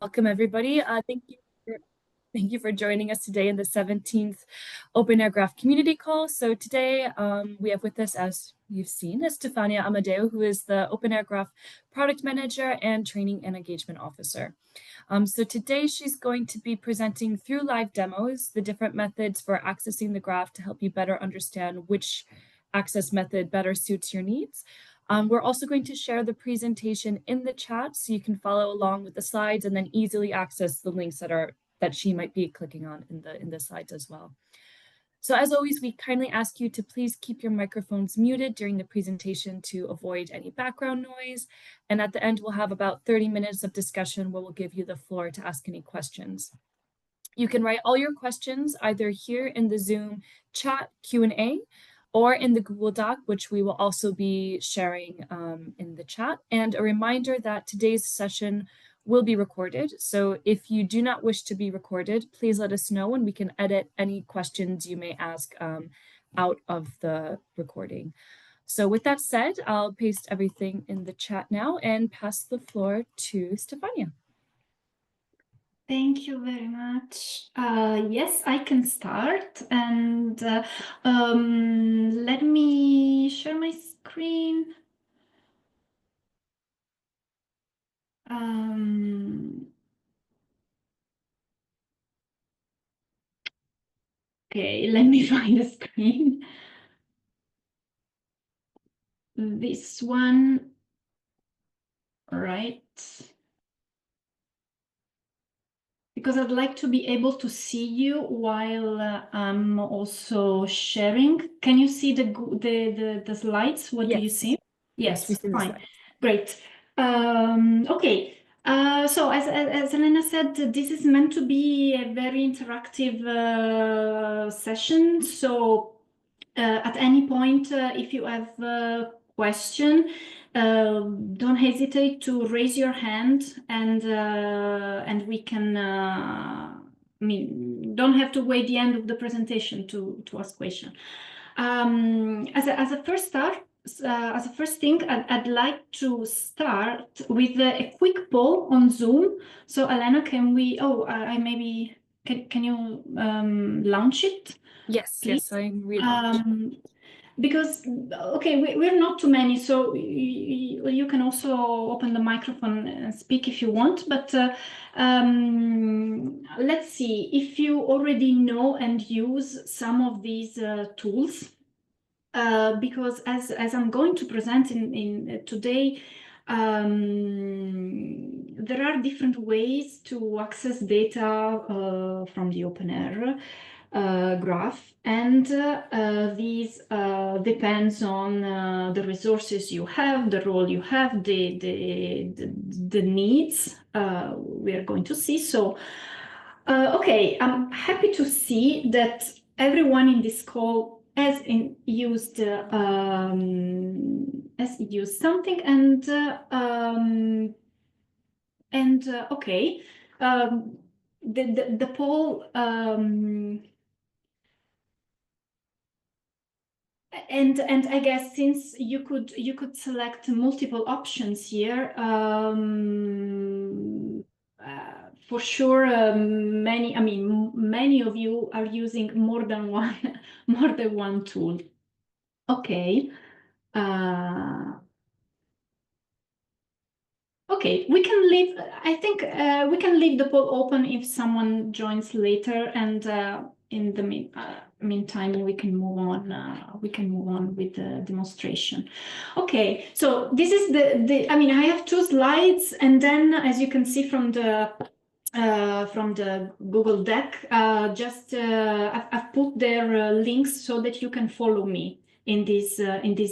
Welcome, everybody. Thank you for joining us today in the 17th OpenAIRE Graph Community Call. So today we have with us, as you've seen, is Stefania Amodeo, who is the OpenAIRE Graph Product Manager and Training and Engagement Officer. So today she's going to be presenting through live demos the different methods for accessing the graph to help you better understand which access method better suits your needs. We're also going to share the presentation in the chat so you can follow along with the slides and then easily access the links that she might be clicking on in the slides as well. So as always, we kindly ask you to please keep your microphones muted during the presentation to avoid any background noise. And at the end, we'll have about 30 minutes of discussion where we'll give you the floor to ask any questions. You can write all your questions either here in the Zoom chat Q&A or in the Google Doc, which we will also be sharing in the chat. And a reminder that today's session will be recorded. So if you do not wish to be recorded, please let us know and we can edit any questions you may ask out of the recording. So with that said, I'll paste everything in the chat now and pass the floor to Stefania. Thank you very much. Yes, I can start. And let me share my screen. Okay, let me find the screen. This one, right? Because I'd like to be able to see you while I'm also sharing. Can you see the slides? What do you see? Yes, we see the fine. slides. Great. Okay. So as Elena said, this is meant to be a very interactive session. So at any point, if you have a question, don't hesitate to raise your hand, and we can. Don't have to wait the end of the presentation to ask question. As a first start. As a first thing, I'd like to start with a quick poll on Zoom. So, Elena, can we? Oh, I maybe can you launch it? Yes, Please? yes, I'm relaunching. Because okay, we're not too many, so you can also open the microphone and speak if you want. But let's see if you already know and use some of these tools. Because as I'm going to present in today, there are different ways to access data from the OpenAIRE graph, and these depends on the resources you have, the role you have, the needs we are going to see. So, okay, I'm happy to see that everyone in this call has used something, and okay, the poll. And I guess since you could select multiple options here, for sure, many of you are using more than one tool. Okay. Okay, we can leave. I think we can leave the poll open if someone joins later, and in the meantime, we can move on. We can move on with the demonstration. Okay, so this is the. I mean, I have two slides, and then, as you can see from the Google Deck, I've put their links so that you can follow me in this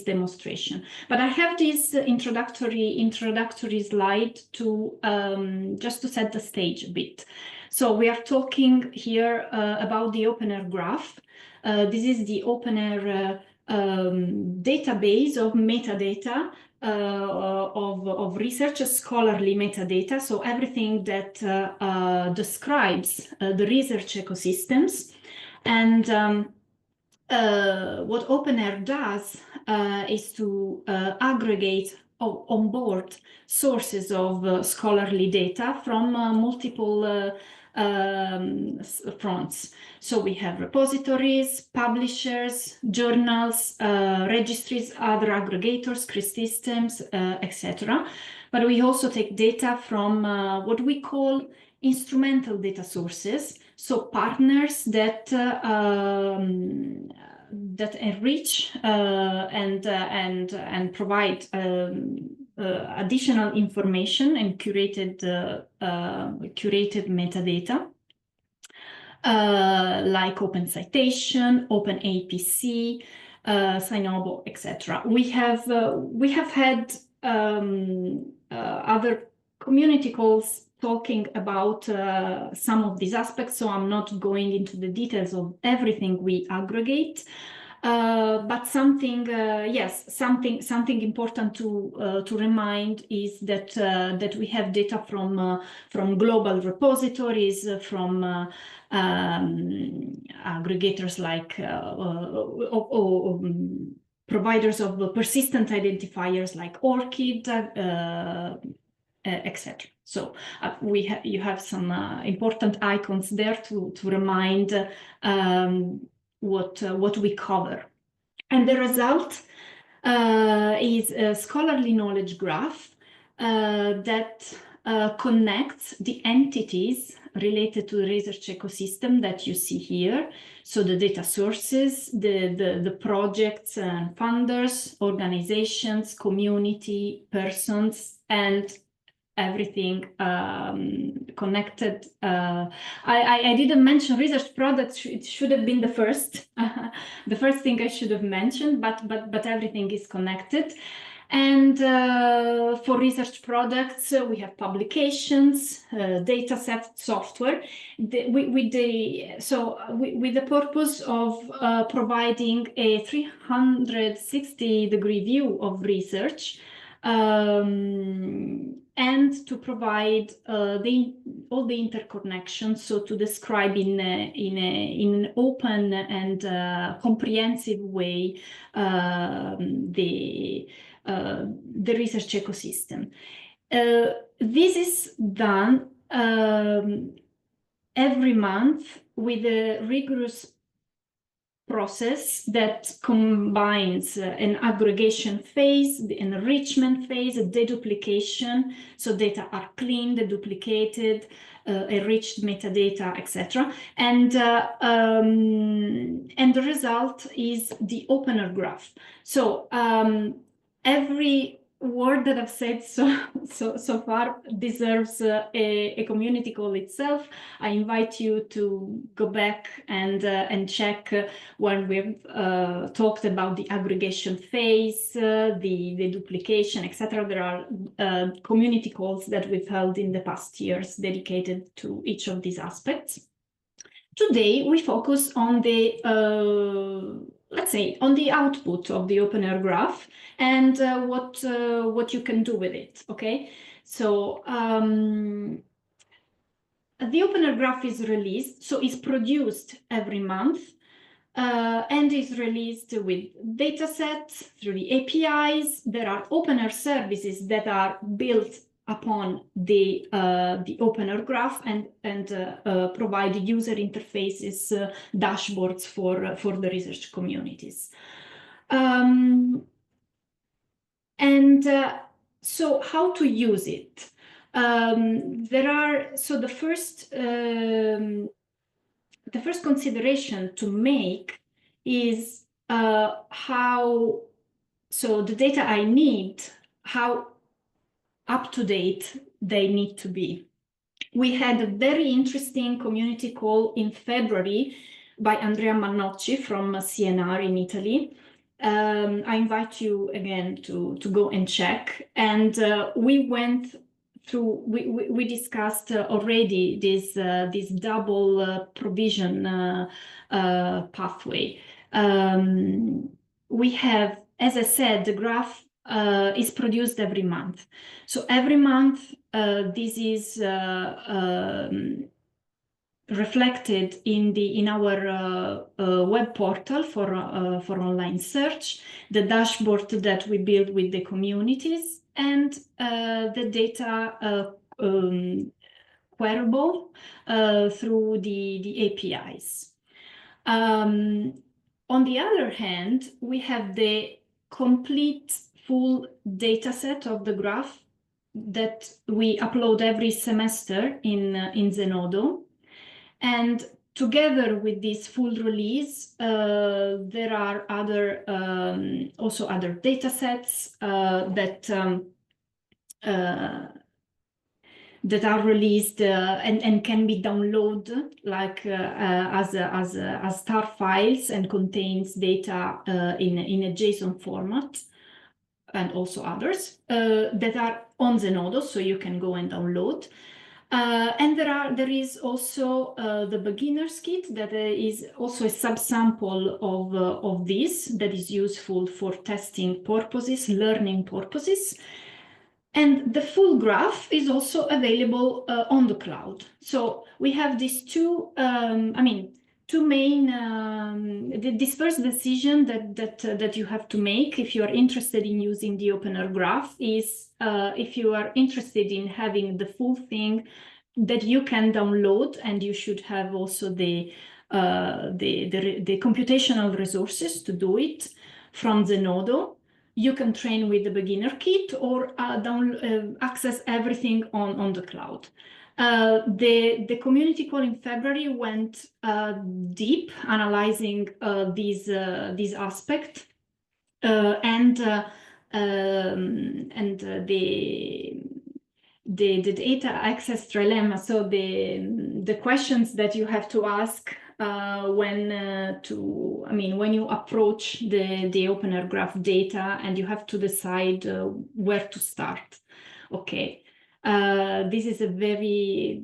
demonstration. But I have this introductory slide to just to set the stage a bit. So we are talking here about the OpenAIRE graph. This is the OpenAIRE database of metadata of research, scholarly metadata. So everything that describes the research ecosystems. And what OpenAIRE does is to aggregate onboard sources of scholarly data from multiple fronts. So we have repositories, publishers, journals, registries, other aggregators, CRIS systems, etc. But we also take data from what we call instrumental data sources, so partners that that enrich and provide additional information and curated metadata, like Open Citation, Open APC, Sinobo, etc. We have had other community calls talking about some of these aspects, so I'm not going into the details of everything we aggregate. But something important to remind is that we have data from global repositories, from aggregators like providers of persistent identifiers like ORCID, etc. So you have some important icons there to remind what we cover. And the result is a scholarly knowledge graph that connects the entities related to the research ecosystem that you see here. So the data sources, the projects and funders, organizations, community, persons, and everything connected. I didn't mention research products. It should have been the first thing I should have mentioned, but everything is connected. And for research products, we have publications, data set, software, with the purpose of providing a 360-degree view of research, and to provide all the interconnections, so to describe in an open and comprehensive way the research ecosystem. This is done every month with a rigorous process that combines an aggregation phase, the enrichment phase, a deduplication, so data are cleaned, deduplicated, enriched metadata, etc. And the result is the OpenAIRE graph. So every word that I've said so far deserves a community call itself. I invite you to go back and check when we've talked about the aggregation phase, the duplication, etc. There are community calls that we've held in the past years dedicated to each of these aspects. Today we focus on the let's say, on the output of the OpenAIRE graph and what you can do with it, okay? So the OpenAIRE graph is released, so it's produced every month and is released with datasets through the APIs. There are OpenAIRE services that are built upon the OpenAIRE graph and provide user interfaces, dashboards for the research communities. So how to use it? The first consideration to make is the data I need, how up-to-date they need to be. We had a very interesting community call in February by Andrea Mannocci from CNR in Italy. I invite you again to go and check. And we went through, we discussed already this double provision pathway. We have, as I said, the graph is produced every month. So every month, this is reflected in our web portal for online search, the dashboard that we build with the communities, and the data queryable through the APIs. On the other hand, we have the complete full data set of the graph that we upload every semester in Zenodo. And together with this full release, there are other also other data sets that are released and can be downloaded like as tar files and contains data in a JSON format, and also others that are on Zenodo, so you can go and download. And there is also the beginner's kit that is also a subsample of this that is useful for testing purposes, learning purposes. And the full graph is also available on the cloud. So we have these two, two main, this first decision that you have to make if you are interested in using the OpenAIRE graph is if you are interested in having the full thing that you can download, and you should have also the computational resources to do it from Zenodo. You can train with the beginner kit or access everything on the cloud. The community call in February went deep, analyzing these aspects, and the data access trilemma. So the questions that you have to ask when you approach the OpenAIRE graph data, and you have to decide where to start. Okay, this is a very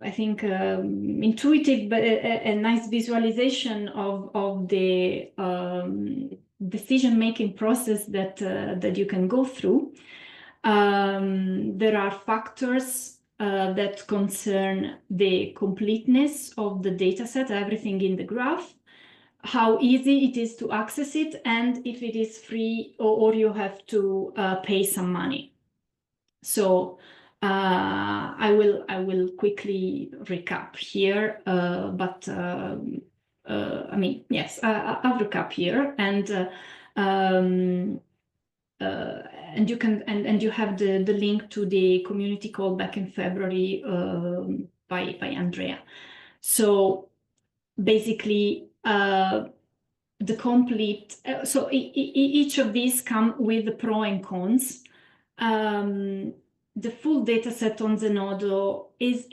I think intuitive but a nice visualization of the decision-making process that you can go through. There are factors that concern the completeness of the dataset, everything in the graph, how easy it is to access it, and if it is free or you have to pay some money. So I will quickly recap here, but yes, I'll recap here, and you can and you have the link to the community call back in February by Andrea. So basically, the complete so each of these come with the pro and cons. The full data set on Zenodo is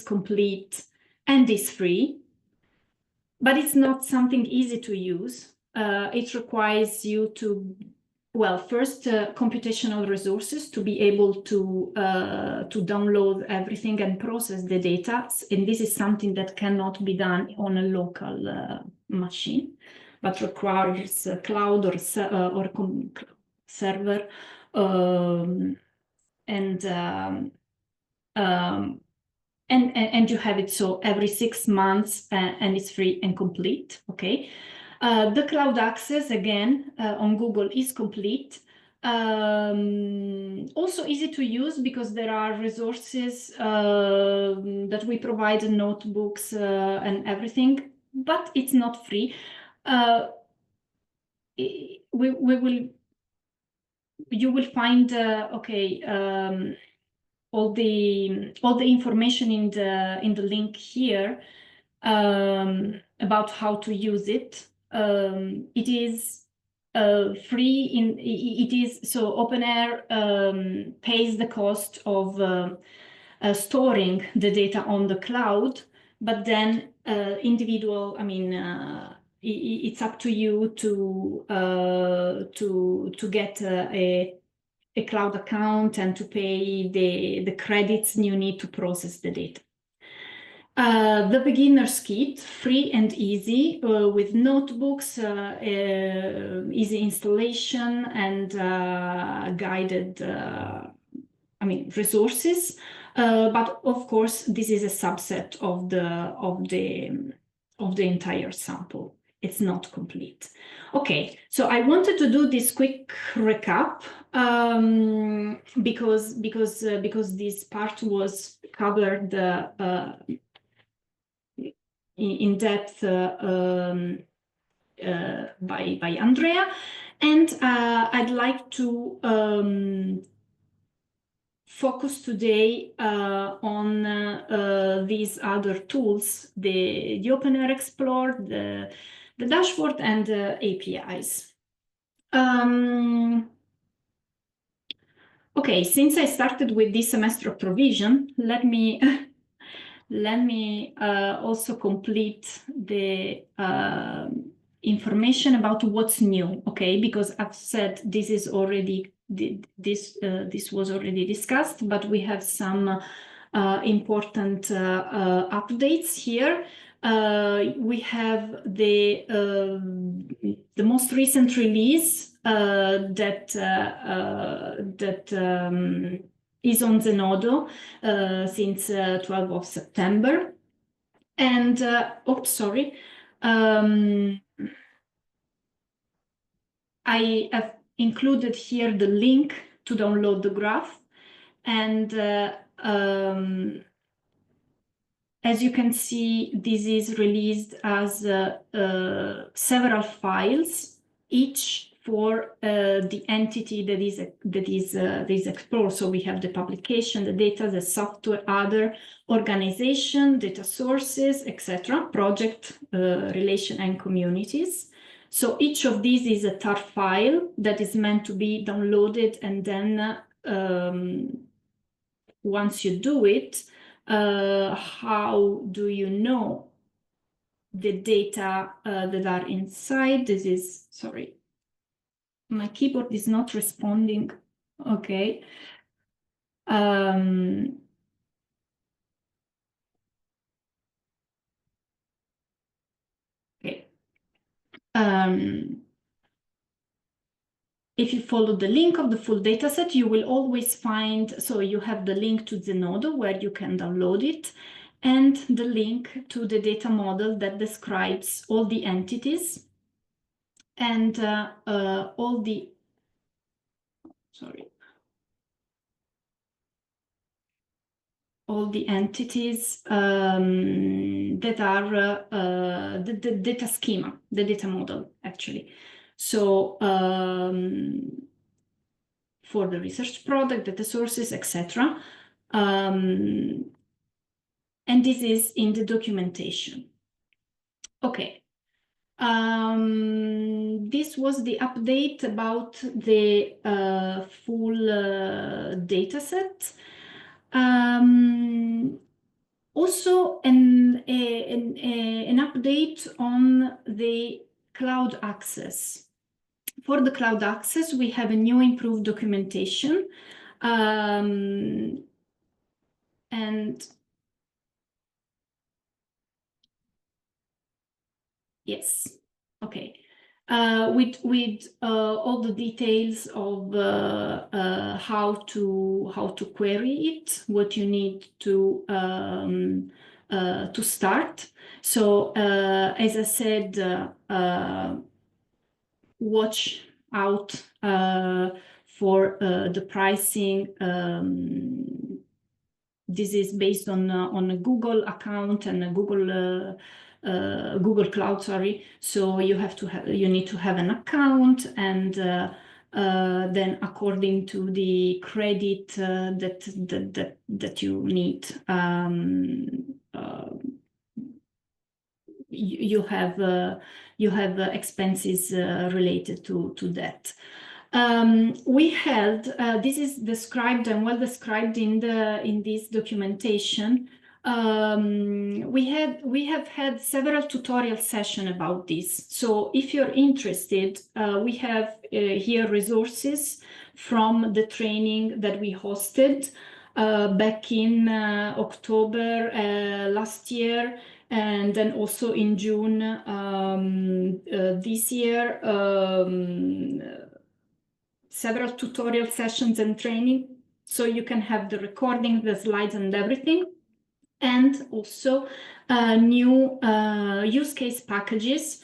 complete and is free, but it's not something easy to use. It requires you to, well, first computational resources to be able to download everything and process the data, and this is something that cannot be done on a local machine, but requires a cloud or server, and you have it so every 6 months, and it's free and complete. Okay. The cloud access, again, on Google is complete. Also easy to use because there are resources that we provide, notebooks and everything, but it's not free. You will find all the information in the link here about how to use it. It is free. It is so OpenAIRE pays the cost of storing the data on the cloud, but then individual. It's up to you to get a cloud account and to pay the credits you need to process the data. The beginner's kit, free and easy, with notebooks, easy installation, and guided resources. But of course, this is a subset of the entire sample. it's not complete. Okay, so I wanted to do this quick recap because this part was covered in depth by Andrea, and I'd like to focus today on these other tools, the OpenAIRE Explorer, the dashboard, and the APIs. Okay, since I started with this semester of provision, let me also complete the information about what's new. Okay, because I've said this is already this was already discussed, but we have some important updates here. We have the most recent release that is on Zenodo since 12th of September. And oops, sorry. I have included here the link to download the graph, and as you can see, this is released as several files, each for the entity that is explored. So we have the publication, the data, the software, other, organization, data sources, etc., project, relation, and communities. So each of these is a tar file that is meant to be downloaded, and then once you do it, how do you know the data that are inside? This is, sorry, my keyboard is not responding. Okay. Okay. If you follow the link of the full dataset, you will always find, so you have the link to Zenodo where you can download it, and the link to the data model that describes all the entities and all the, sorry, all the entities that are the data schema, the data model, actually. So for the research product, data sources, etc. And this is in the documentation. Okay. This was the update about the full data set. Also an update on the cloud access. For the cloud access, we have a new improved documentation. And yes, okay. With all the details of how to query it, what you need to start. So as I said, watch out for the pricing. This is based on a Google account and a Google Cloud, sorry. So you need to have an account, and then according to the credit that you need, you have expenses related to that. We held, this is described and well described in this documentation. We have had several tutorial sessions about this. So if you're interested, we have here resources from the training that we hosted back in October last year, and then also in June this year. Several tutorial sessions and training, so you can have the recording, the slides, and everything. And also new use case packages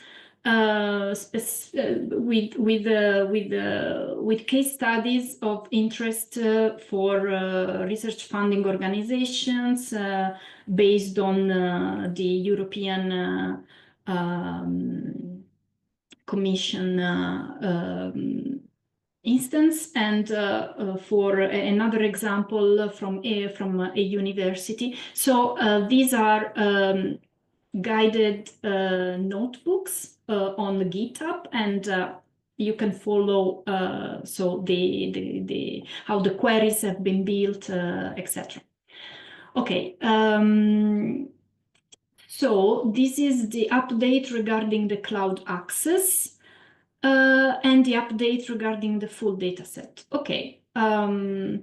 with case studies of interest for research funding organizations based on the European Commission instance, and for another example from a university. So these are guided notebooks on the GitHub, and you can follow so the how the queries have been built, etc. Okay. So this is the update regarding the cloud access and the update regarding the full data set. Okay. 30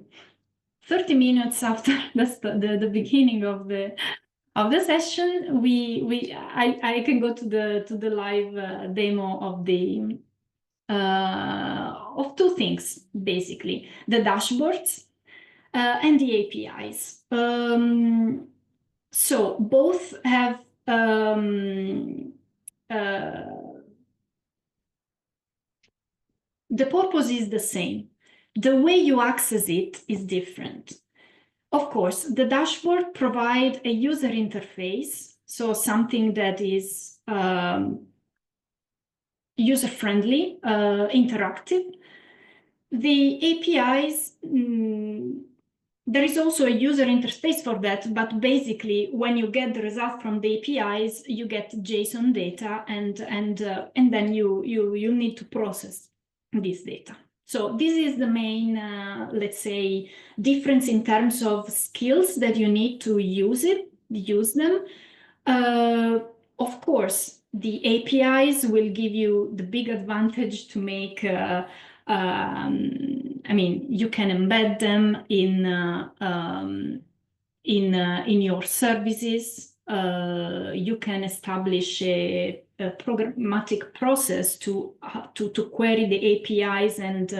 minutes after the beginning of the session, I can go to the live demo of the of two things, basically: the dashboards and the APIs. So both have the purpose is the same. The way you access it is different. Of course, the dashboard provides a user interface, so something that is user-friendly, interactive. The APIs, there is also a user interface for that, but basically, when you get the result from the APIs, you get JSON data, and then you need to process this data. So this is the main, let's say, difference in terms of skills that you need to use them. Of course, the APIs will give you the big advantage to make, I mean, you can embed them in your services. You can establish a programmatic process to query the APIs and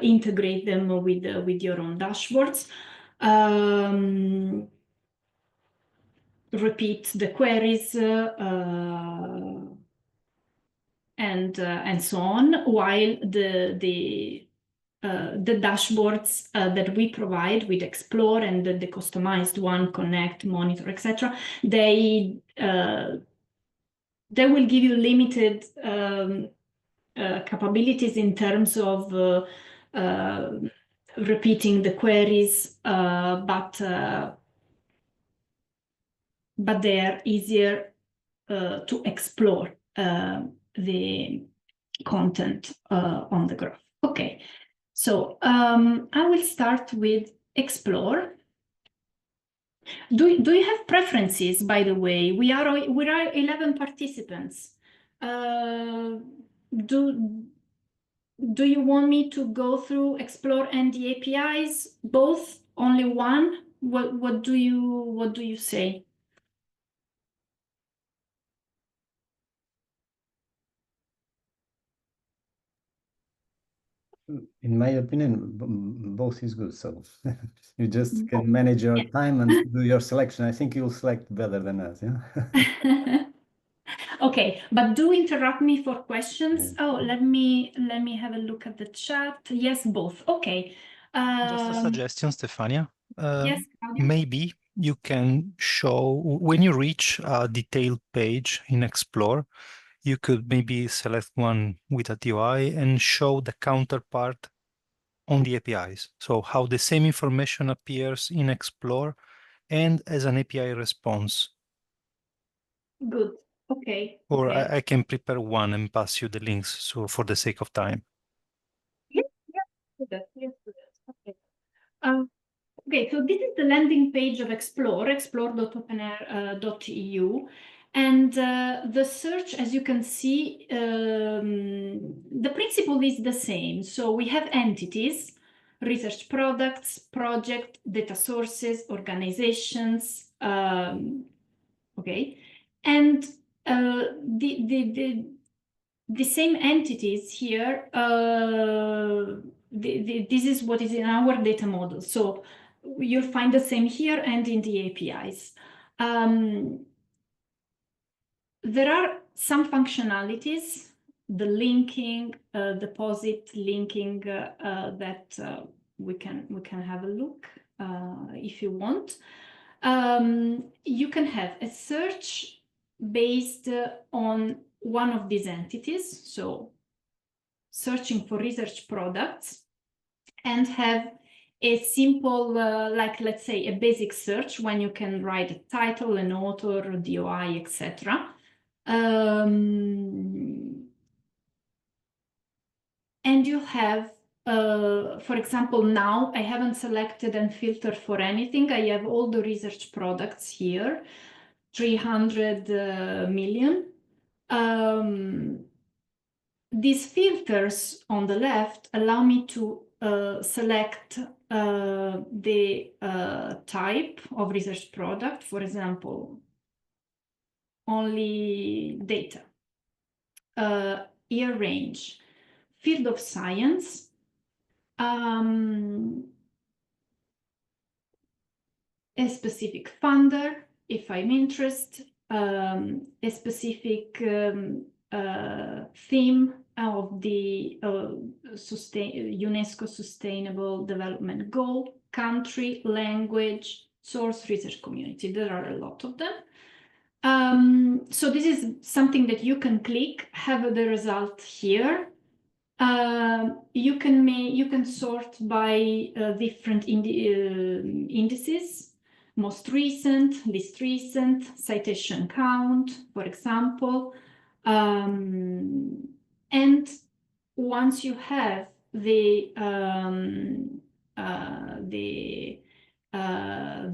integrate them with your own dashboards. Repeat the queries and so on, while the dashboards that we provide with Explore and the customized one, Connect, Monitor, etc., they will give you limited capabilities in terms of repeating the queries, but they are easier to explore the content on the graph. Okay, so I will start with Explore. Do you have preferences, by the way? We are 11 participants. Do you want me to go through Explore and the APIs, both, only one? What do you say? In my opinion, both is good. So you just can manage your time and do your selection. I think you'll select better than us. Yeah. Okay, but do interrupt me for questions. Yeah. Oh, let me have a look at the chat. Yes, both. Okay. Just a suggestion, Stefania. Yes, Claudia? Maybe you can show, when you reach a detailed page in Explore, you could maybe select one with a UI and show the counterpart on the APIs. So how the same information appears in Explore and as an API response. Good. Okay. Or okay. I can prepare one and pass you the links, so for the sake of time. Yes, do that. Yes, do that. Okay. Okay, so this is the landing page of Explore, explore.openair.eu. And the search, as you can see, the principle is the same. So we have entities, research products, project, data sources, organizations, okay. And the same entities here, this is what is in our data model. So you'll find the same here and in the APIs. there are some functionalities, the linking, deposit linking that we can have a look if you want. You can have a search based on one of these entities, so searching for research products, and have a simple, like let's say a basic search when you can write a title, an author, a DOI, etc. And you have, for example, now I haven't selected and filtered for anything. I have all the research products here, 300 million. These filters on the left allow me to select the type of research product, for example, only data, year range, field of science, a specific funder, if I'm interested, a specific theme of the UNESCO Sustainable Development Goal, country, language, source, research community. There are a lot of them. So this is something that you can click, have the result here. You can sort by different indices, most recent, least recent, citation count, for example. And once you have the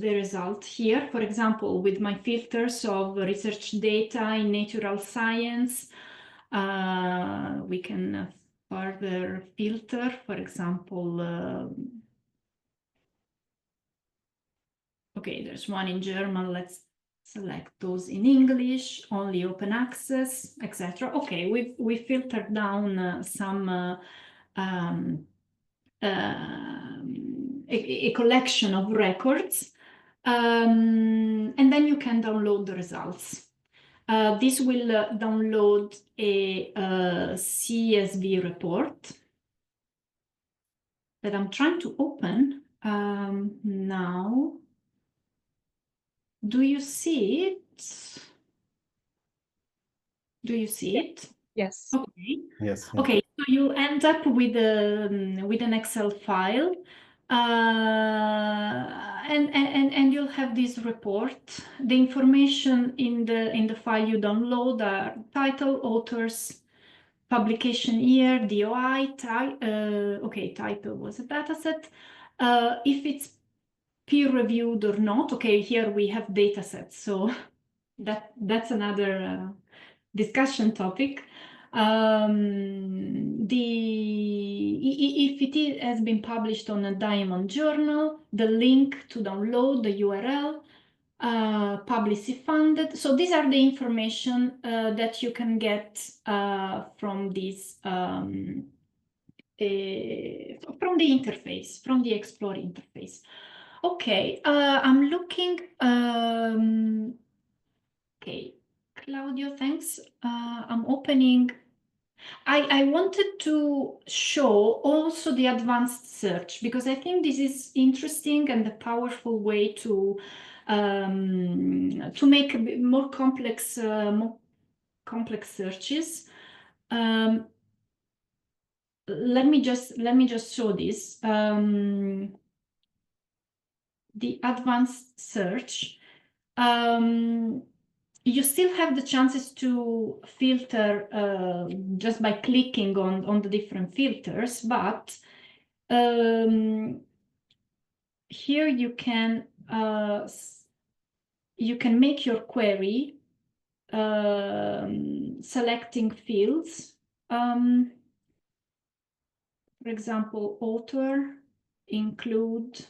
result here, for example, with my filters of research data in natural science, we can further filter, for example, okay, there's one in German, let's select those in English, only open access, etc. Okay, we filtered down some a collection of records, and then you can download the results. This will download a CSV report that I'm trying to open now. Do you see it? Do you see it? Yes. Okay. Yes. Okay, so you end up with an Excel file, and you'll have this report. The information in the file you download are title, authors, publication year, DOI, okay, title was a dataset. If it's peer-reviewed or not, okay, here we have datasets, so that's another discussion topic. If it has been published on a Diamond journal, the link to download, the URL, publicly funded. So these are the information that you can get from this from the interface, from the Explore interface. Okay, I'm looking. Okay, Claudio, thanks. I'm opening. I wanted to show also the advanced search because I think this is interesting and a powerful way to make a bit more complex searches. Let me just show this. The advanced search. You still have the chances to filter just by clicking on the different filters, but here you can make your query selecting fields. For example, author, include.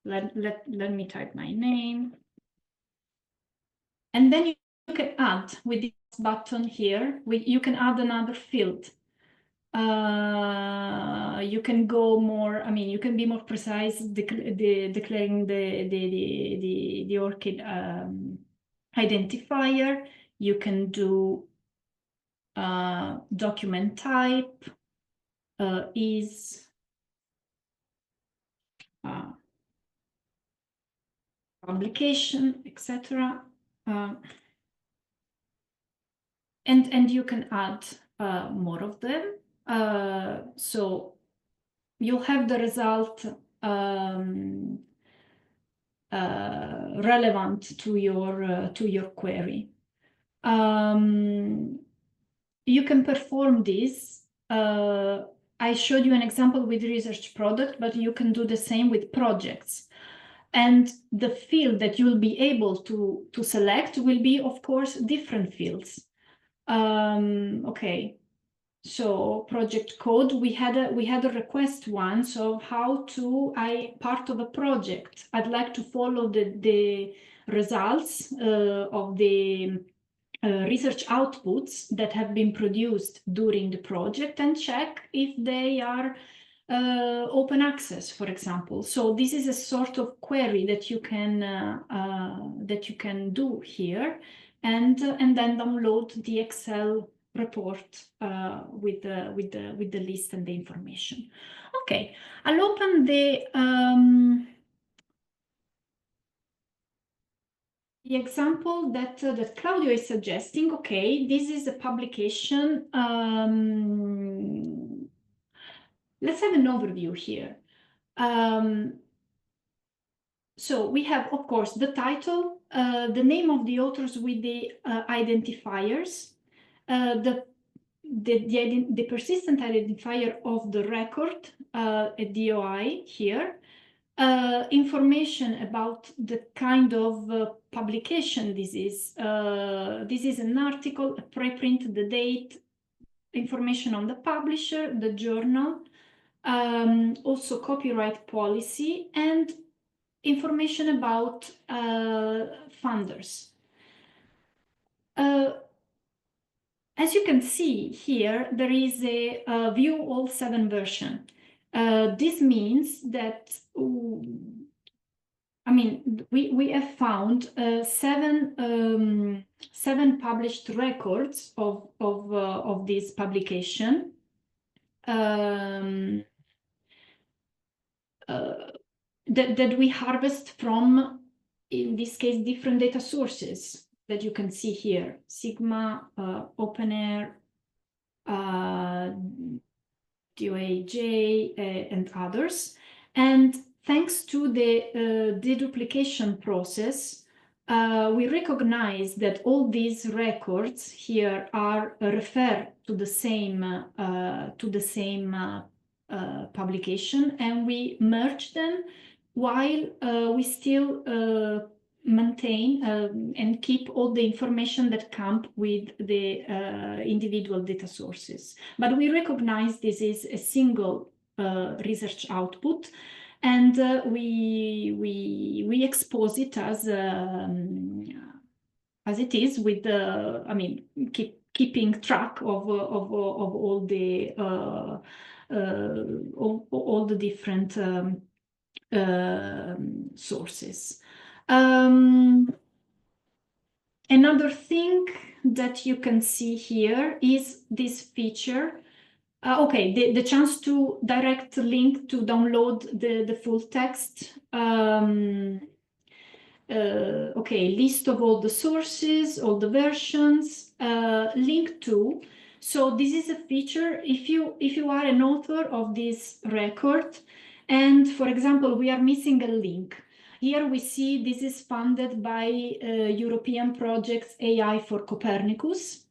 Let me type my name. And then you can add with this button here, you can add another field. You can go more, I mean, you can be more precise declaring the ORCID identifier. You can do document type, is publication, etc. And you can add more of them. So you'll have the result relevant to your query. You can perform this. I showed you an example with research product, but you can do the same with projects. And the field that you'll be able to select will be, of course, different fields. Okay, so project code, we had a request once of how to, part of a project, I'd like to follow the results of the research outputs that have been produced during the project and check if they are open access, for example. So this is a sort of query that you can do here, and then download the Excel report with the list and the information. Okay, I'll open the example that Claudio is suggesting. Okay, this is a publication. Let's have an overview here. So we have, of course, the title, the name of the authors with the identifiers, the persistent identifier of the record, a DOI here, information about the kind of publication this is. This is an article, a preprint, the date, information on the publisher, the journal, also copyright policy, and information about funders. As you can see here, there is a view all 7 version. This means that, I mean, we have found 7 published records of this publication. That we harvest from, in this case, different data sources that you can see here: Sigma, OpenAIRE, DOAJ, and others. And thanks to the deduplication process, we recognize that all these records here are refer to the same publication, and we merge them while we still maintain and keep all the information that come with the individual data sources. But we recognize this is a single research output, and we expose it as it is, with the, I mean, keeping track of all the different sources. Another thing that you can see here is this feature. Okay, the chance to direct link to download the full text. Okay, list of all the sources, all the versions, link to. So this is a feature if you are an author of this record, and for example, we are missing a link. Here we see this is funded by European projects AI for Copernicus.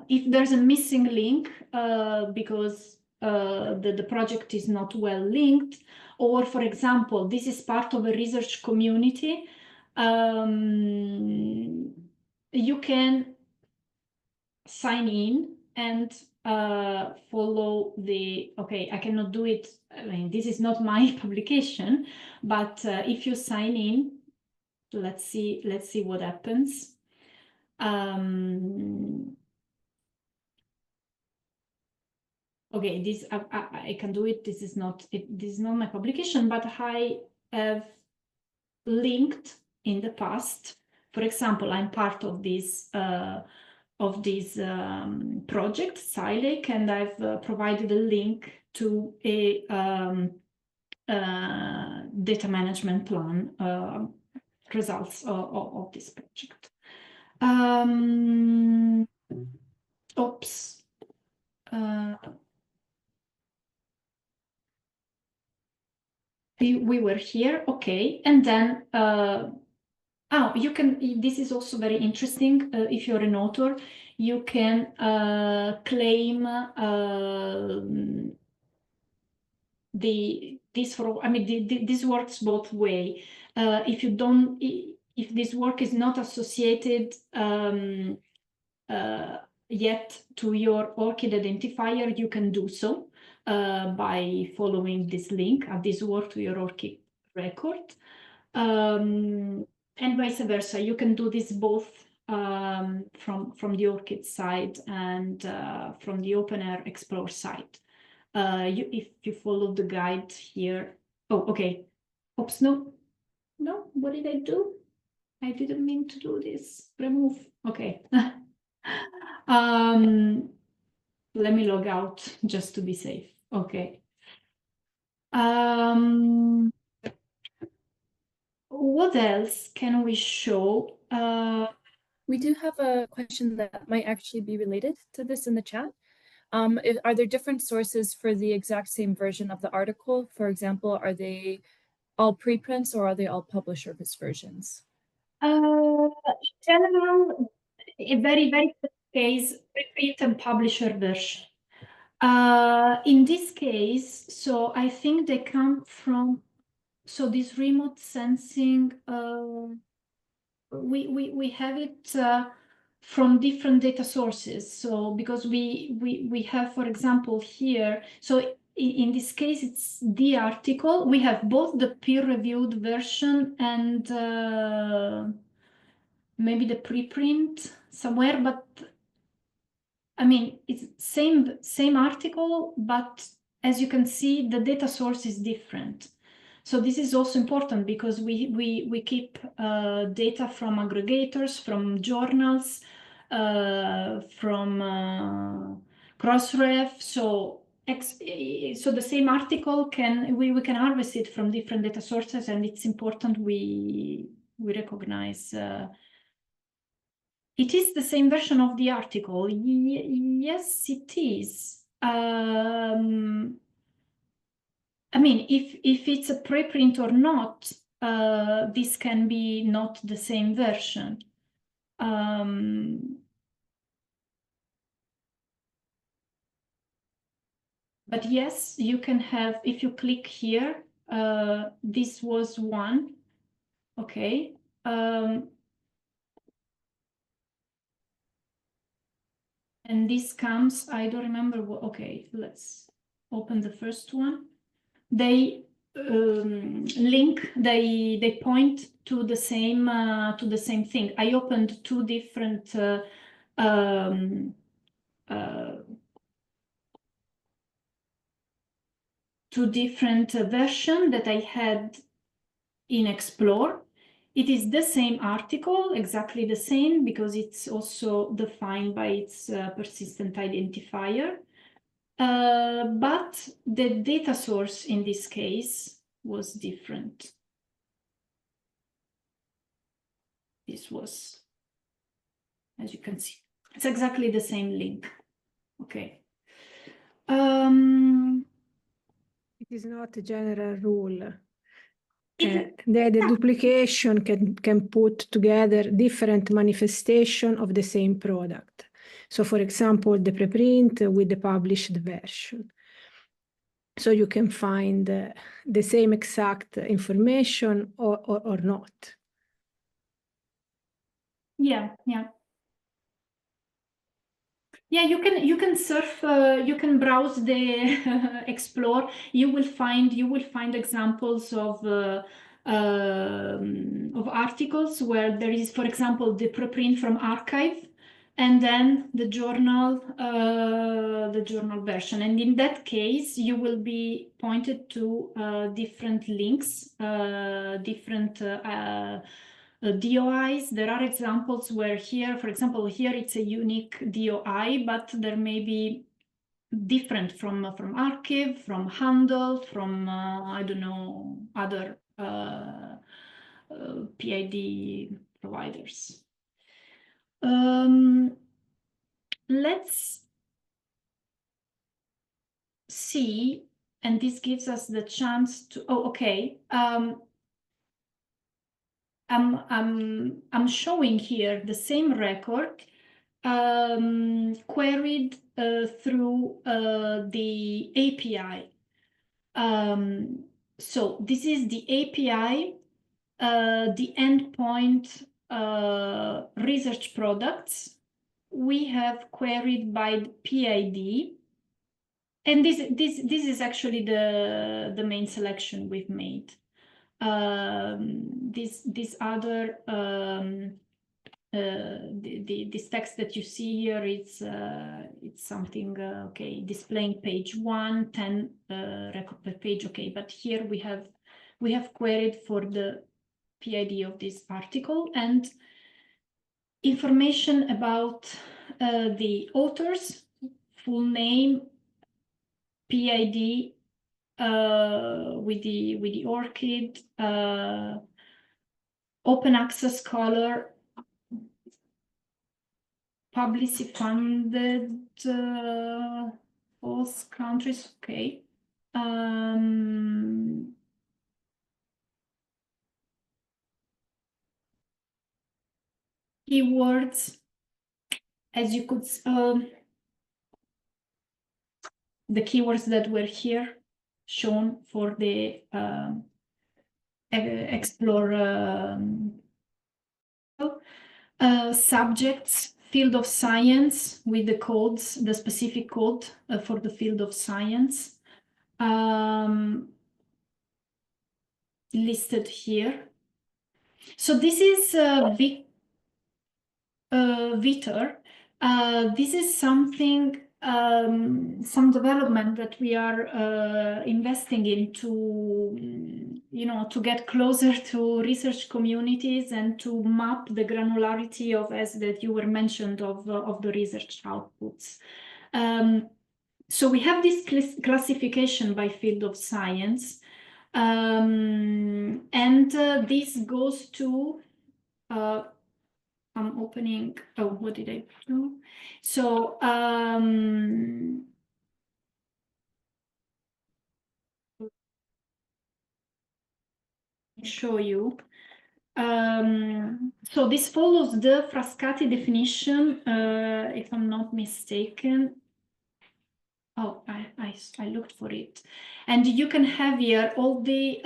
If there's a missing link because the project is not well linked, or for example, this is part of a research community, you can sign in and follow the, okay, I cannot do it, I mean, this is not my publication, but if you sign in, let's see what happens. Okay, this I can do it. This is not my publication, but I have linked in the past. For example, I'm part of this project, SciLake, and I've provided a link to a data management plan results of this project. Oops. We were here, okay, and then you can. This is also very interesting. If you're an author, you can claim this works both way. If this work is not associated yet to your ORCID identifier, you can do so by following this link, add this work to your ORCID record. And vice versa, you can do this both from the ORCID side and from the OpenAIRE Explore side. If you follow the guide here. Oh, okay. Oops, no, what did I do? I didn't mean to do this. Remove. Okay. Let me log out just to be safe. Okay. What else can we show? We do have a question that might actually be related to this in the chat. Are there different sources for the exact same version of the article? For example, are they all preprints or are they all publisher versions? In general, a very, very case, preprint and publisher version. In this case, so I think they come from, so this remote sensing, we have it from different data sources. So because we have, for example, here, so in this case, it's the article. We have both the peer-reviewed version and maybe the preprint somewhere, but I mean, it's same article, but as you can see, the data source is different. So this is also important because we keep data from aggregators, from journals, from Crossref. So the same article we can harvest it from different data sources, and it's important we recognize. It is the same version of the article. Yes, it is. I mean, if it's a preprint or not, this can be not the same version. But yes, you can have, if you click here, this was one, okay. And this comes, I don't remember what, okay, let's open the first one. They link, they point to the same thing. I opened two different versions that I had in Explore. It is the same article, exactly the same, because it's also defined by its persistent identifier. But the data source in this case was different. This was, as you can see, it's exactly the same link. Okay. It is not a general rule. The duplication can put together different manifestation of the same product. So, for example, the preprint with the published version. So you can find the same exact information or not. Yeah. Yeah, you can surf, you can browse the Explore. You will find examples of articles where there is, for example, the preprint from archive, and then the journal version. And in that case, you will be pointed to different links, different DOIs. There are examples where here, for example, here it's a unique DOI, but there may be different from Archive, from Handle, from I don't know, other PID providers. Let's see, and this gives us the chance to. Oh, okay. I'm showing here the same record queried through the API. So this is the API, the endpoint research products we have queried by the PID. And this is actually the main selection we've made. This other this text that you see here, it's something okay, displaying page 1, 10 record per page, okay, but here we have queried for the PID of this article and information about the authors, full name, PID with the ORCID, open access scholar, publicly funded, both countries, okay. Keywords, as you could, the keywords that were here shown for the explore subjects, field of science with the codes, the specific code for the field of science listed here. So this is Vitor. This is something, some development that we are investing in to, you know, to get closer to research communities and to map the granularity of, as that you were mentioned, of the research outputs. So we have this classification by field of science, and this goes to I'm opening, oh, what did I do? So, show you. So this follows the Frascati definition, if I'm not mistaken. Oh, I looked for it. And you can have here all the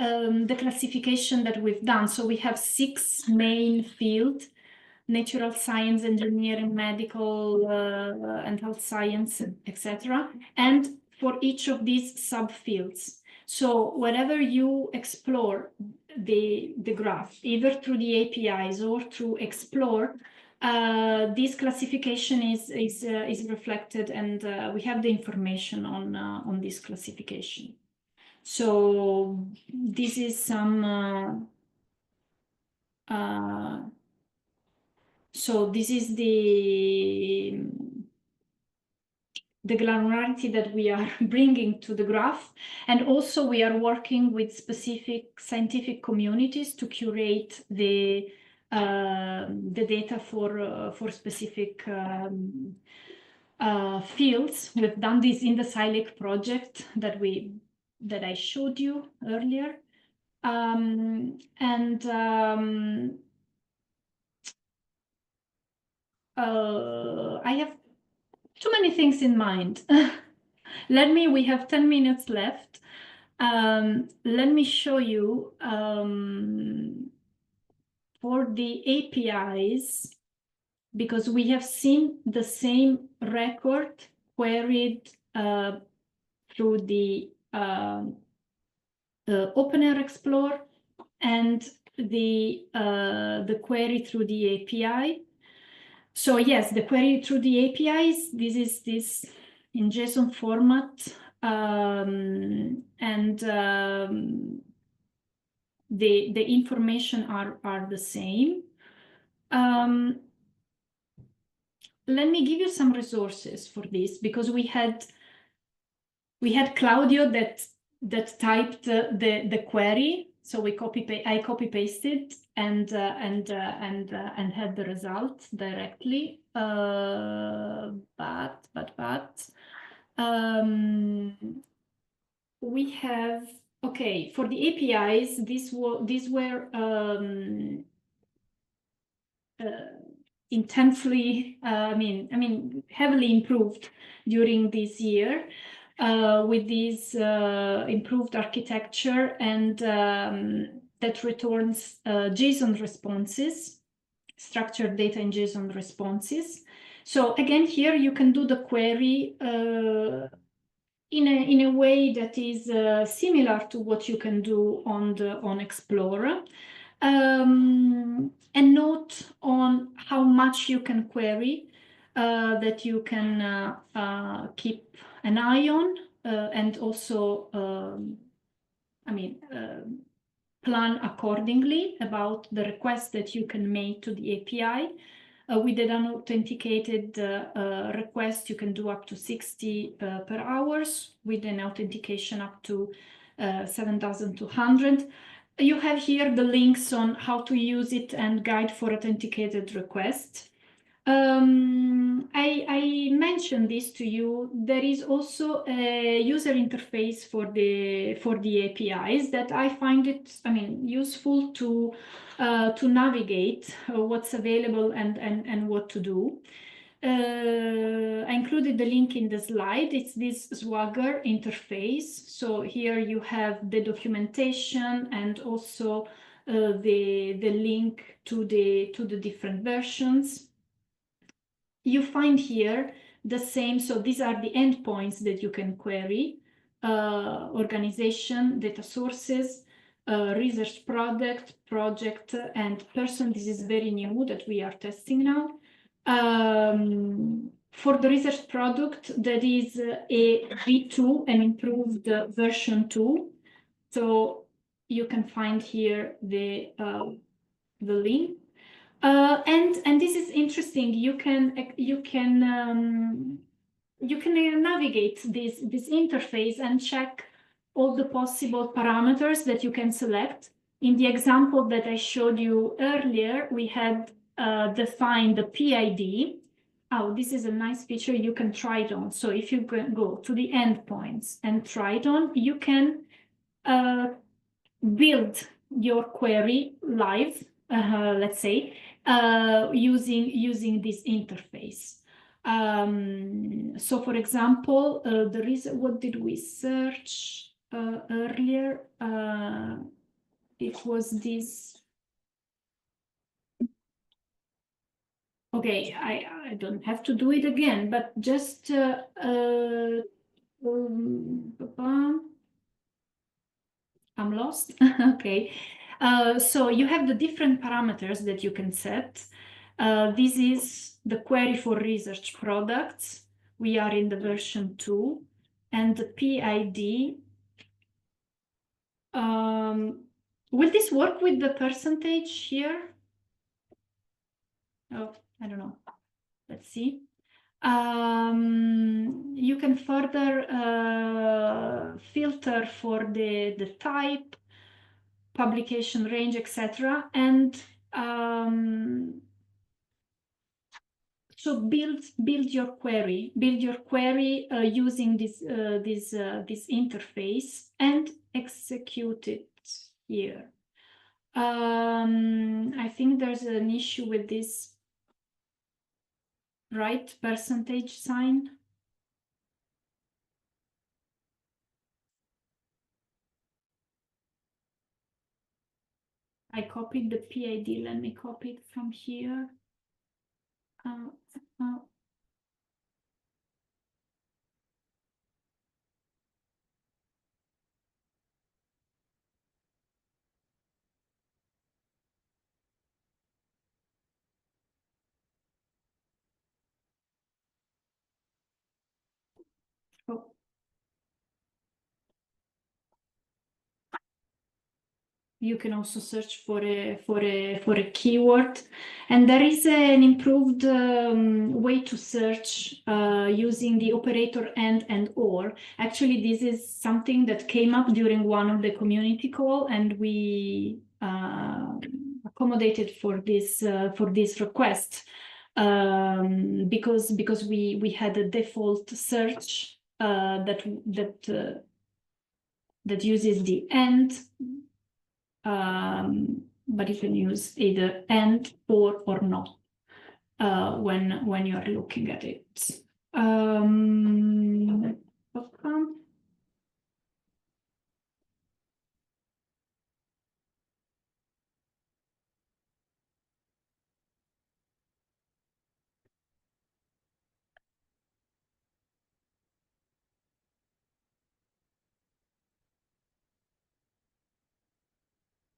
classification that we've done. So we have 6 main fields: natural science, engineering, medical, and health science, etc. And for each of these subfields. So whenever you explore the graph, either through the APIs or through Explore, this classification is reflected, and we have the information on this classification. So this is some so this is the granularity that we are bringing to the graph. And also we are working with specific scientific communities to curate the data for specific fields. We've done this in the SciLake project that I showed you earlier. I have too many things in mind. We have 10 minutes left. Let me show you for the APIs, because we have seen the same record queried through the OpenAIRE Explorer and the query through the API. So yes, the query through the APIs, this is this in JSON format, and the information are the same. Let me give you some resources for this, because we had Claudio that typed the query. So I copy pasted and had the result directly. But we have, okay, for the APIs, these were intensely, heavily improved during this year with this improved architecture, and that returns JSON responses, structured data in JSON responses. So again, here you can do the query in a way that is similar to what you can do on Explorer. And note on how much you can query, that you can keep an eye on, and also plan accordingly about the requests that you can make to the API. With an unauthenticated request, you can do up to 60 per hours. With an authentication up to 7,200. You have here the links on how to use it and guide for authenticated requests. I mentioned this to you. There is also a user interface for the APIs that I find it, useful to navigate what's available and what to do. I included the link in the slide. It's this Swagger interface. So here you have the documentation and also the link to the different versions. You find here the same, so these are the endpoints that you can query: organization, data sources, research product, project, and person. This is very new that we are testing now. For the research product, that is a V2, an improved version 2. So you can find here the link. And this is interesting. You can navigate this interface and check all the possible parameters that you can select. In the example that I showed you earlier, we had defined the PID. Oh, this is a nice feature. You can try it on. So if you go to the endpoints and try it on, you can build your query live, let's say, using this interface. So for example, what did we search earlier? It was this. Okay, I don't have to do it again, but just I'm lost. Okay. So you have the different parameters that you can set. This is the query for research products. We are in the version 2. And the PID. Will this work with the percentage here? Oh, I don't know. Let's see. You can further filter for the type, publication range, etc. And so build your query using this interface and execute it here. I think there's an issue with this right percentage sign. I copied the PID. Let me copy it from here. Oh. You can also search for a keyword, and there is an improved way to search using the operator and or. Actually, this is something that came up during one of the community call, and we accommodated for this request because we had a default search that uses the and. But you can use either and or not when you are looking at it.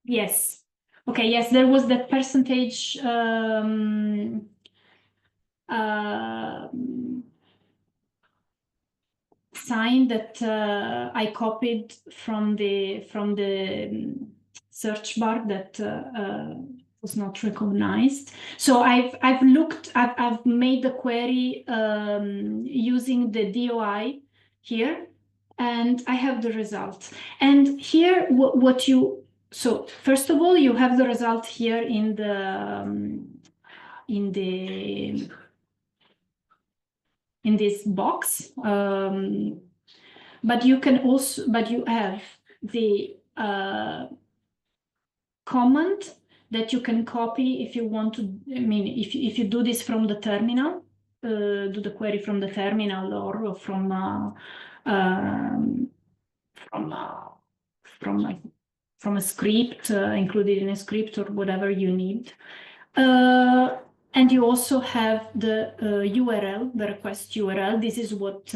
Yes. Okay, yes, there was that percentage sign that I copied from the search bar that was not recognized. So I've made the query using the DOI here, and I have the results. And here, so first of all, you have the result here in this box, but you have the comment that you can copy if you want to. I mean, if you do this from the terminal, do the query from the terminal or from a script, included in a script or whatever you need. And you also have the URL, the request URL. This is what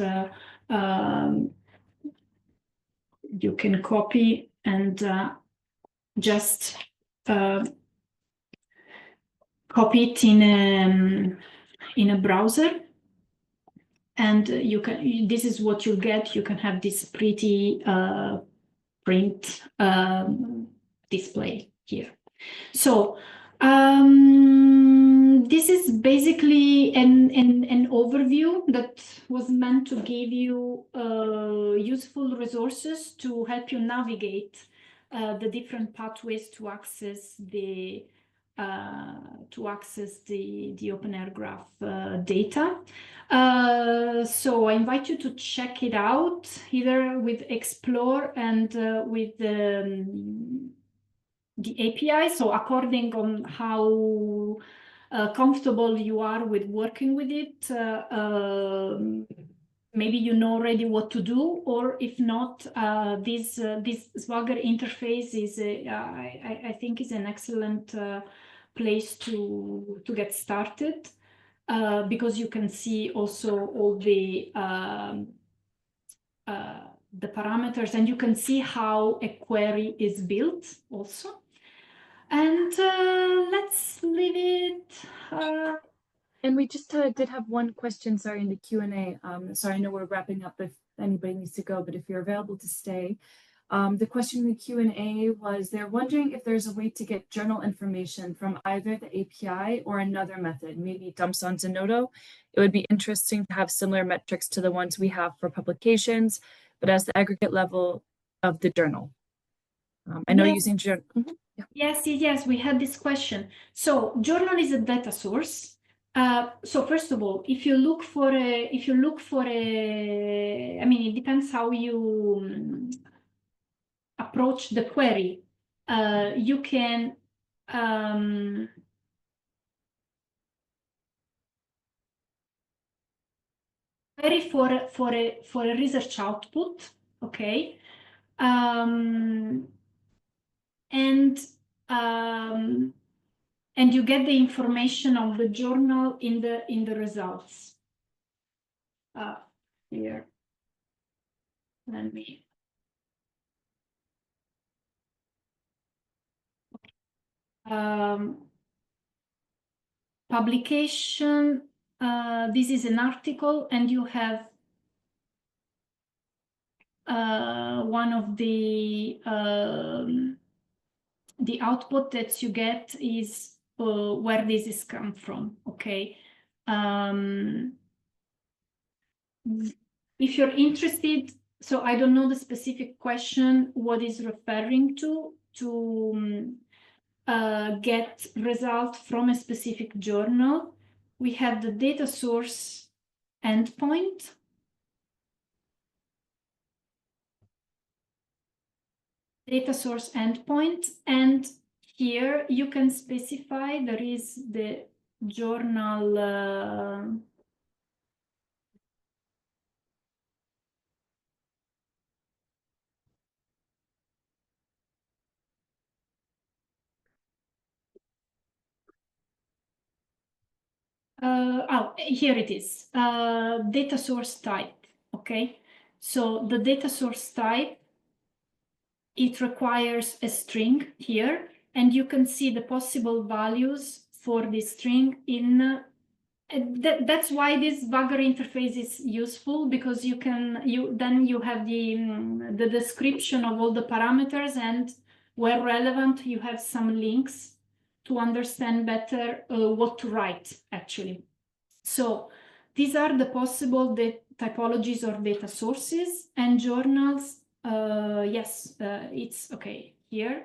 you can copy and just copy it in a browser. And you can. This is what you get. You can have this pretty print display here. So this is basically an overview that was meant to give you useful resources to help you navigate the different pathways to access the OpenAIRE graph data. So I invite you to check it out either with Explore and with the API. So according on how comfortable you are with working with it, maybe you know already what to do, or if not, this Swagger interface is I think is an excellent place to get started, because you can see also all the parameters, and you can see how a query is built also. And let's leave it. And we just did have one question, sorry, in the Q&A. Sorry, I know we're wrapping up if anybody needs to go, but if you're available to stay. The question in the Q&A was they're wondering if there's a way to get journal information from either the API or another method, maybe dumps on Zenodo. It would be interesting to have similar metrics to the ones we have for publications, but as the aggregate level of the journal. I know using journal. Yeah. Yes, we had this question. So journal is a data source. So first of all, if you look for a, I mean, it depends how you approach the query. You can query for a research output, okay, and you get the information of the journal in the results. Here, let me. Publication. This is an article, and you have one of the the output that you get is where this is come from, okay? If you're interested, so I don't know the specific question, what is referring to get result from a specific journal. We have the data source endpoint. Data source endpoint, and here you can specify there is the journal here it is, data source type, okay? So the data source type, it requires a string here, and you can see the possible values for this string in that's why this Bagger interface is useful, because you have the description of all the parameters, and where relevant you have some links to understand better what to write actually. So these are the possible typologies or data sources and journals. Yes, it's okay here.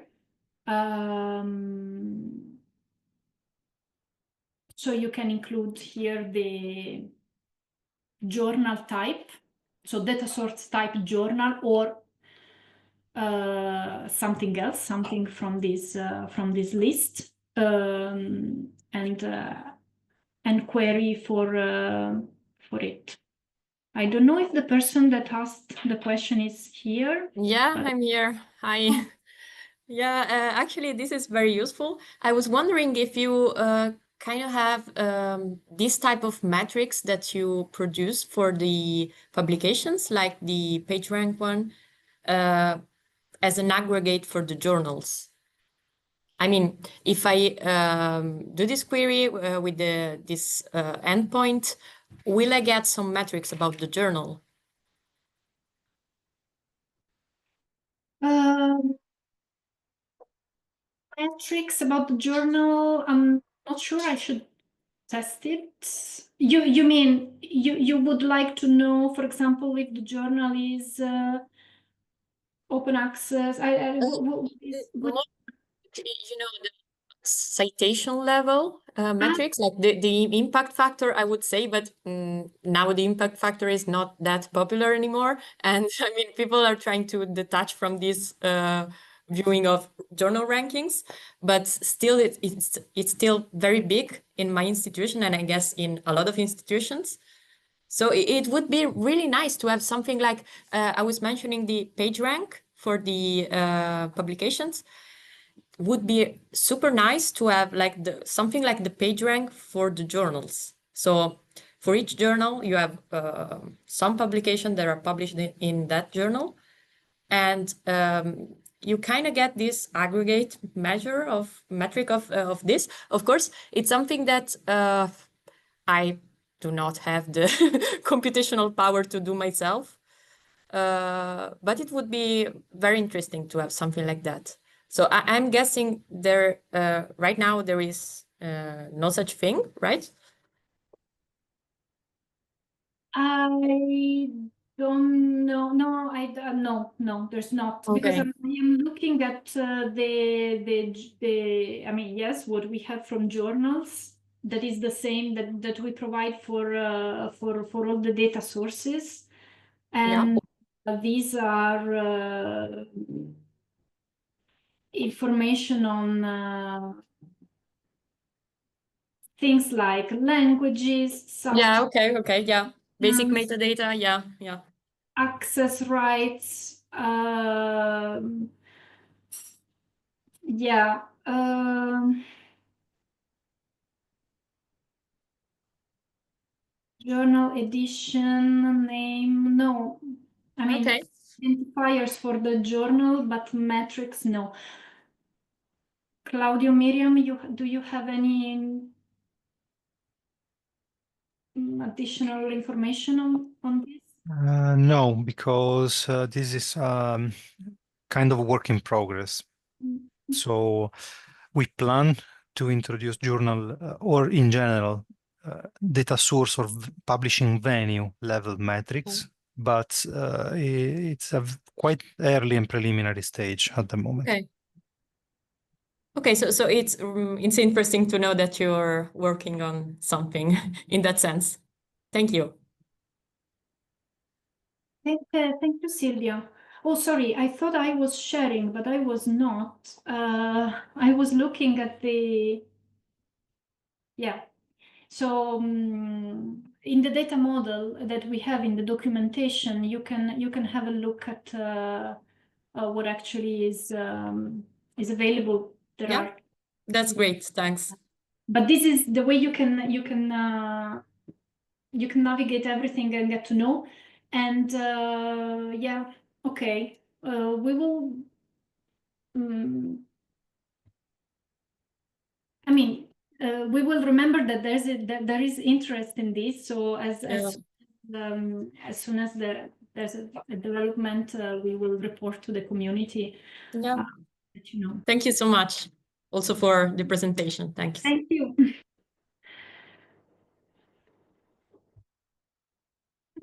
So you can include here the journal type, so data source type journal, or something else, something from this list, and query for it. I don't know if the person that asked the question is here. Yeah, I'm here. Hi. Yeah, actually, this is very useful. I was wondering if you kind of have this type of metrics that you produce for the publications, like the PageRank one, as an aggregate for the journals. I mean, if I do this query with this endpoint, will I get some metrics about the journal? Metrics about the journal, I'm not sure. I should test it. You mean you would like to know, for example, if the journal is open access? More, the citation level metrics, like the impact factor, I would say, but now the impact factor is not that popular anymore. And I mean, people are trying to detach from this viewing of journal rankings, but still it's still very big in my institution, and I guess in a lot of institutions. So it would be really nice to have something like, I was mentioning the PageRank for the publications. Would be super nice to have like something like the PageRank for the journals. So for each journal, you have some publications that are published in that journal, and you kind of get this aggregate metric of this. Of course, it's something that I do not have the computational power to do myself, but it would be very interesting to have something like that. So I'm guessing there right now there is no such thing, right? I don't know. No, no, there's not. Okay. Because I'm looking at I mean, yes, what we have from journals, that is the same that we provide for all the data sources, and these are information on things like languages, Yeah, okay, yeah. Basic metadata, yeah. Access rights, yeah. Journal edition name, no. I mean, Okay. identifiers for the journal, but metrics, no. Claudio, Miriam, do you have any additional information on this? No, because this is kind of a work in progress. So we plan to introduce journal or in general data source or publishing venue level metrics, but it's a quite early and preliminary stage at the moment. Okay. Okay, so it's interesting to know that you're working on something in that sense. Thank you. Thank you, Silvia. Oh, sorry, I thought I was sharing, but I was not. I was looking at the, yeah. So in the data model that we have in the documentation, you can have a look at what actually is available. That's great. Thanks. But this is the way you can navigate everything and get to know. And yeah, okay, we will. I mean, we will remember that there is interest in this. So as soon as there's a development, we will report to the community. Yeah. Let you know. Thank you so much, also for the presentation. Thanks. Thank you.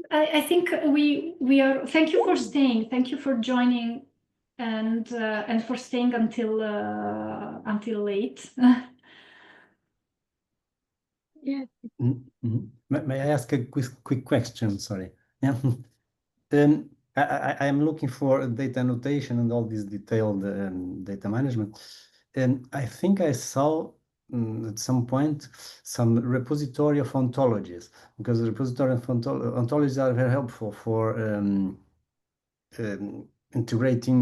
I think we are. Thank you for staying. Thank you for joining, and for staying until late. Yeah. May I ask a quick question? Sorry. Yeah. I am looking for data annotation and all this detailed data management. And I think I saw at some point some repository of ontologies, because the repository of ontologies are very helpful for integrating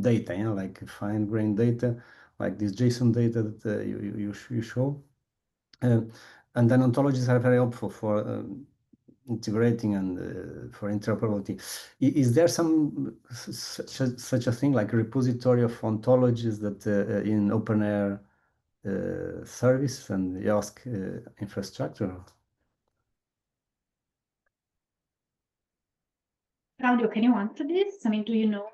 data, you know, like fine-grained data, like this JSON data that you show. And then ontologies are very helpful for integrating and for interoperability. Is there some such a thing like a repository of ontologies that in OpenAIRE service and YOSC infrastructure? Claudio, can you answer this? I mean, do you know?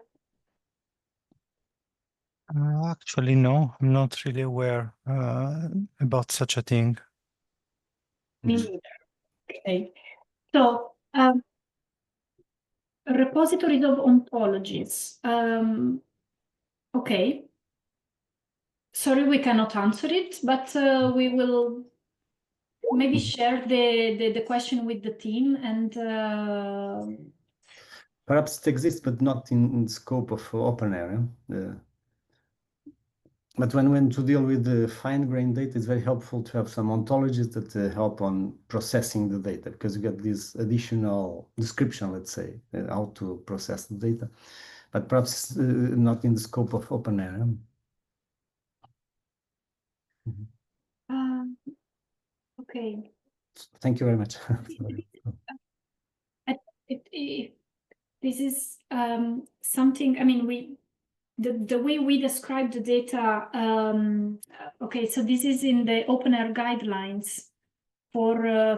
Actually, no, I'm not really aware about such a thing. Me neither. Okay. So, repositories of ontologies. Okay. Sorry, we cannot answer it, but we will maybe share the question with the team and. Perhaps it exists, but not in scope of OpenAIRE. But when to deal with the fine-grained data, it's very helpful to have some ontologies that help on processing the data, because you get this additional description, let's say, how to process the data, but perhaps not in the scope of OpenAIRE. Okay. Thank you very much. This is something, I mean, the way we describe the data, okay, so this is in the OpenAIRE guidelines for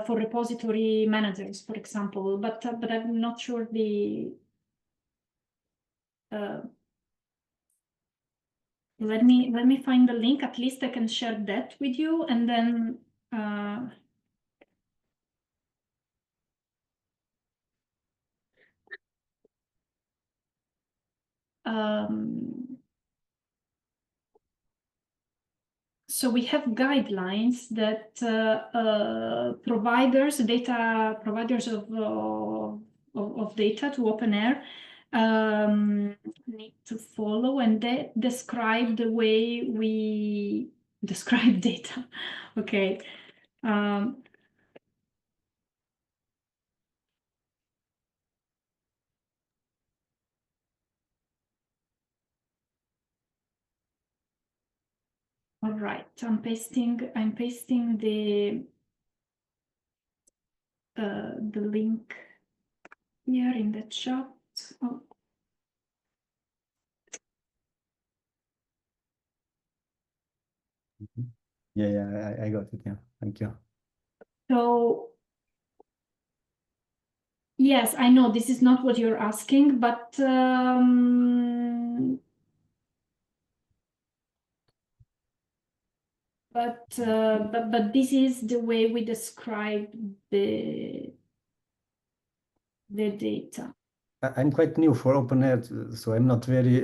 repository managers, for example, but I'm not sure the let me find the link. At least I can share that with you, and then so we have guidelines that providers of data to OpenAIRE need to follow, and they describe the way we describe data. Okay. All right, I'm pasting the link here in the chat. Oh. Yeah, I got it. Yeah, thank you. So yes, I know this is not what you're asking, but but this is the way we describe the data. I'm quite new for OpenAIRE, so I'm not very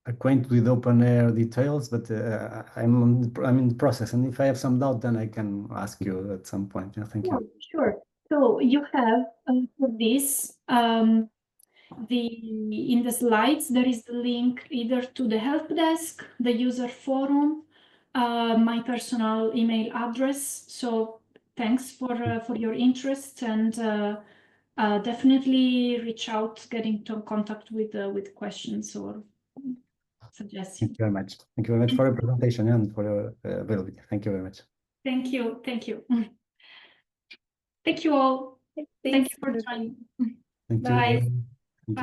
acquainted with OpenAIRE details, but I'm in the process, and if I have some doubt, then I can ask you at some point. Yeah, thank you. Sure. So you have for this in the slides there is the link either to the help desk, the user forum, my personal email address. So thanks for your interest, and definitely reach out, get into contact with questions or suggestions. Thank you very much. Thank you very much for your presentation and for your availability. Thank you very much. Thank you. Thank you. Thank you all. Thank you for joining. Thank Bye. you.